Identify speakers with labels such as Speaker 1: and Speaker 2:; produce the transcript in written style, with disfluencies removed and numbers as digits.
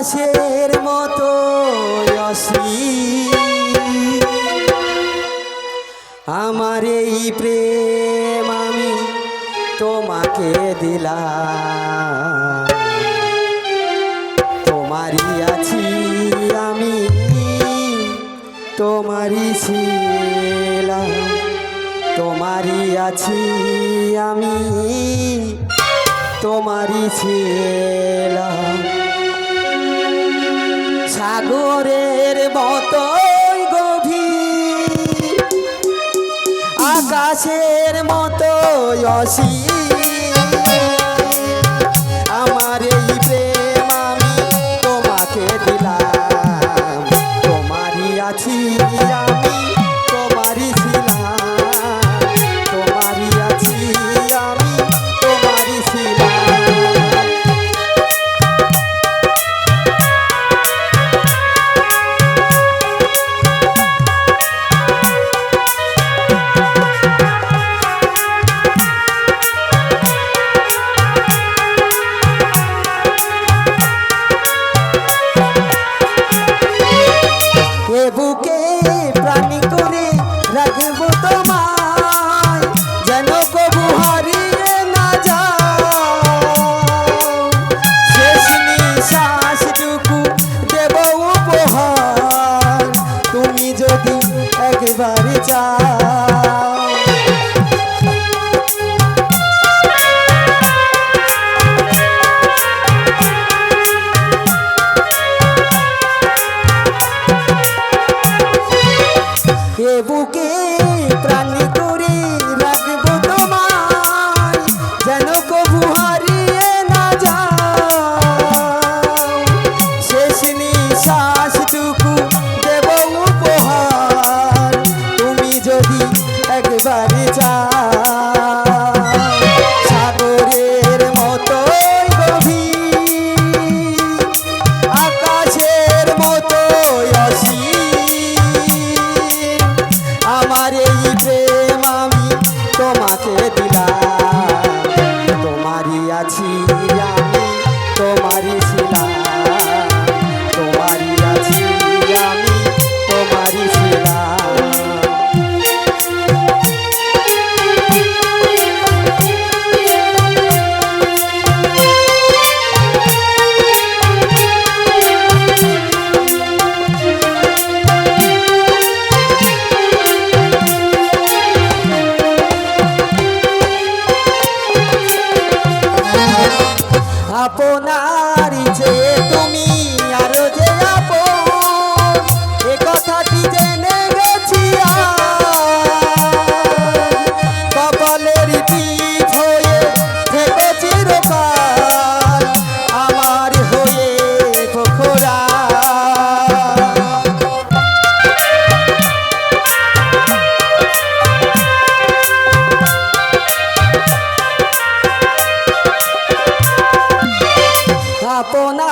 Speaker 1: আকাশের মতো অসীম আমার এই প্রেম আমি তোমাকে দিলাম। তোমারই আছি আমি, তোমারই ছিলাম। তোমারই আছি আমি, তোমারই ছিলাম। সাগরের মতো গভীর, আকাশের মতো অসীম আমার এই প্রেম আমি তোমাকে দিলাম। তোমারই আছি আমি, তোমারই ছিলাম। তোমারই আছি আমি, তোমারই ছিলাম। বুকে প্রাণী করে রাখবো তোমায়, যেন কবু হারিয়ে না যাও। শেষ নিঃশ্বাসটুকু দেব উপহার, তুমি যদি একবার চাও। বুকে প্রাণ করে রাখবো তোমায়, যেন কবু হারিয়ে না যাও। শেষ নিঃশ্বাসটুকু দেব উপহার, তুমি যদি একবার চাও। সাগরের মতো গভীর, আকাশের মতো অসীম আমার এই প্রেম আমি তোমাকে দিলাম। তোমারই আছি আমি, তোমারই ছিলাম। তোমারই আছি আমি, তোমারই ছিলাম। আপনারই যে তুমি আরো যে আপন, এ কথাটি জেনে গেছি কপালের পিঠ হয়ে থেকে চিরকাল আমার হয়ে পোখরা। আপনা